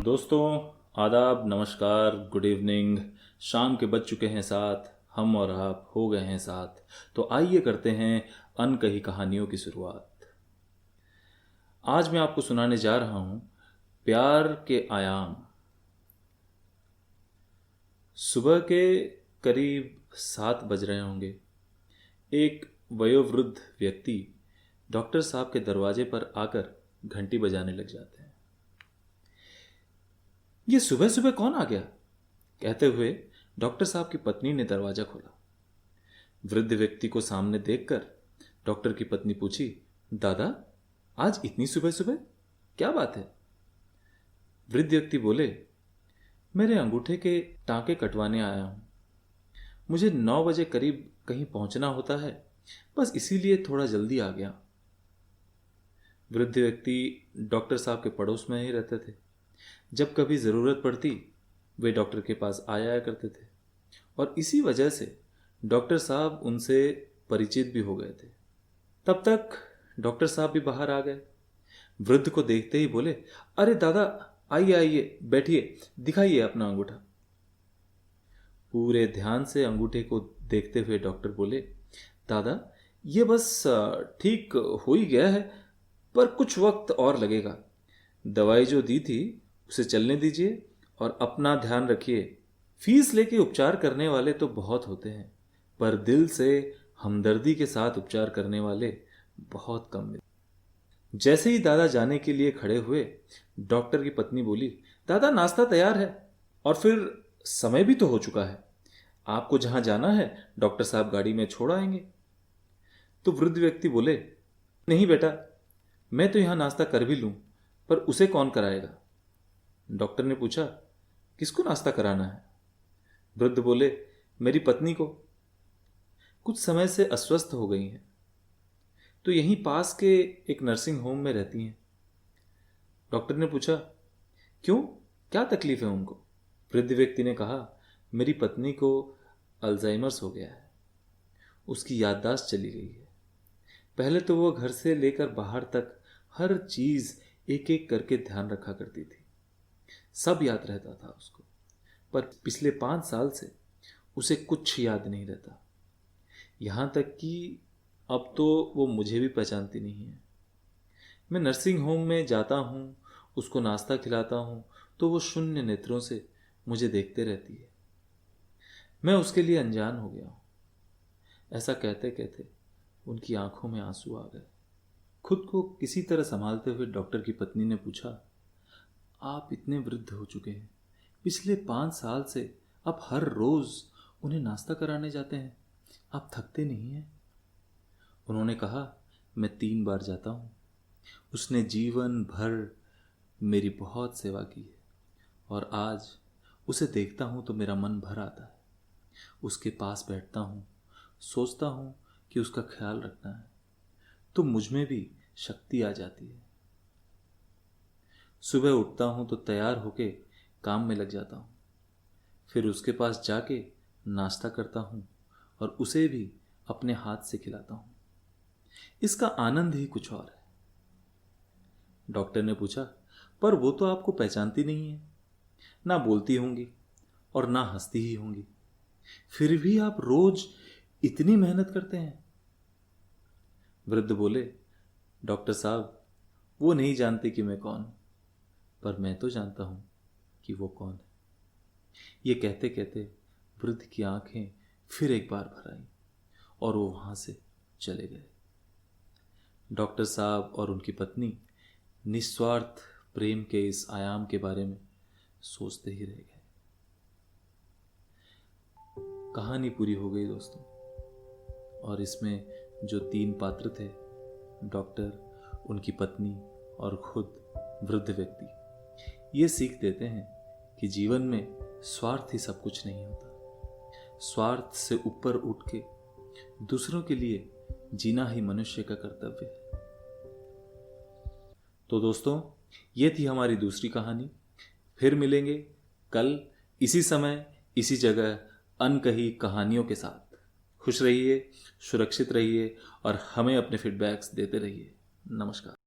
दोस्तों, आदाब, नमस्कार, गुड इवनिंग। शाम के बज चुके हैं 7, हम और आप हो गए हैं साथ। तो आइए करते हैं अनकही कहानियों की शुरुआत। आज मैं आपको सुनाने जा रहा हूं प्यार के आयाम। सुबह के करीब 7 बज रहे होंगे। एक वयोवृद्ध व्यक्ति डॉक्टर साहब के दरवाजे पर आकर घंटी बजाने लग जाते हैं। ये सुबह सुबह कौन आ गया? कहते हुए डॉक्टर साहब की पत्नी ने दरवाजा खोला। वृद्ध व्यक्ति को सामने देखकर डॉक्टर की पत्नी पूछी, दादा, आज इतनी सुबह सुबह क्या बात है? वृद्ध व्यक्ति बोले, मेरे अंगूठे के टांके कटवाने आया हूं। मुझे 9 बजे करीब कहीं पहुंचना होता है, बस इसीलिए थोड़ा जल्दी आ गया। वृद्ध व्यक्ति डॉक्टर साहब के पड़ोस में ही रहते थे। जब कभी ज़रूरत पड़ती वे डॉक्टर के पास आया करते थे और इसी वजह से डॉक्टर साहब उनसे परिचित भी हो गए थे। तब तक डॉक्टर साहब भी बाहर आ गए। वृद्ध को देखते ही बोले, अरे दादा, आइए आइए, बैठिए, दिखाइए अपना अंगूठा। पूरे ध्यान से अंगूठे को देखते हुए डॉक्टर बोले, दादा, ये बस ठीक हो ही गया है, पर कुछ वक्त और लगेगा। दवाई जो दी थी उसे चलने दीजिए और अपना ध्यान रखिए। फीस लेके उपचार करने वाले तो बहुत होते हैं, पर दिल से हमदर्दी के साथ उपचार करने वाले बहुत कम मिलते। जैसे ही दादा जाने के लिए खड़े हुए, डॉक्टर की पत्नी बोली, दादा, नाश्ता तैयार है और फिर समय भी तो हो चुका है। आपको जहां जाना है डॉक्टर साहब गाड़ी में छोड़ आएंगे। तो वृद्ध व्यक्ति बोले, नहीं बेटा, मैं तो यहां नाश्ता कर भी लूं, पर उसे कौन कराएगा? डॉक्टर ने पूछा, किसको नाश्ता कराना है? वृद्ध बोले, मेरी पत्नी को। कुछ समय से अस्वस्थ हो गई हैं, तो यहीं पास के एक नर्सिंग होम में रहती हैं। डॉक्टर ने पूछा, क्यों, क्या तकलीफ है उनको? वृद्ध व्यक्ति ने कहा, मेरी पत्नी को अल्जाइमर्स हो गया है। उसकी याददाश्त चली गई है। पहले तो वो घर से लेकर बाहर तक हर चीज एक एक करके ध्यान रखा करती थी। सब याद रहता था उसको, पर पिछले 5 साल से उसे कुछ याद नहीं रहता। यहां तक कि अब तो वो मुझे भी पहचानती नहीं है। मैं नर्सिंग होम में जाता हूं, उसको नाश्ता खिलाता हूं, तो वो शून्य नेत्रों से मुझे देखते रहती है। मैं उसके लिए अनजान हो गया हूं। ऐसा कहते कहते उनकी आंखों में आंसू आ गए। खुद को किसी तरह संभालते हुए डॉक्टर की पत्नी ने पूछा, आप इतने वृद्ध हो चुके हैं, पिछले 5 साल से आप हर रोज उन्हें नाश्ता कराने जाते हैं, आप थकते नहीं हैं? उन्होंने कहा, मैं 3 बार जाता हूं। उसने जीवन भर मेरी बहुत सेवा की है और आज उसे देखता हूं तो मेरा मन भर आता है। उसके पास बैठता हूं, सोचता हूं कि उसका ख्याल रखना है, तो मुझ में भी शक्ति आ जाती है। सुबह उठता हूं तो तैयार होके काम में लग जाता हूं, फिर उसके पास जाके नाश्ता करता हूं और उसे भी अपने हाथ से खिलाता हूं। इसका आनंद ही कुछ और है। डॉक्टर ने पूछा, पर वो तो आपको पहचानती नहीं है, ना बोलती होंगी और ना हंसती ही होंगी, फिर भी आप रोज इतनी मेहनत करते हैं? वृद्ध बोले, डॉक्टर साहब, वो नहीं जानते कि मैं कौन हूं, पर मैं तो जानता हूं कि वो कौन है। ये कहते कहते वृद्ध की आंखें फिर एक बार भर आईं और वो वहां से चले गए। डॉक्टर साहब और उनकी पत्नी निस्वार्थ प्रेम के इस आयाम के बारे में सोचते ही रह गए। कहानी पूरी हो गई दोस्तों, और इसमें जो 3 पात्र थे, डॉक्टर, उनकी पत्नी और खुद वृद्ध व्यक्ति, ये सीख देते हैं कि जीवन में स्वार्थ ही सब कुछ नहीं होता। स्वार्थ से ऊपर उठ के दूसरों के लिए जीना ही मनुष्य का कर्तव्य है। तो दोस्तों, ये थी हमारी दूसरी कहानी। फिर मिलेंगे कल इसी समय इसी जगह अनकही कहानियों के साथ। खुश रहिए, सुरक्षित रहिए और हमें अपने फीडबैक्स देते रहिए। नमस्कार।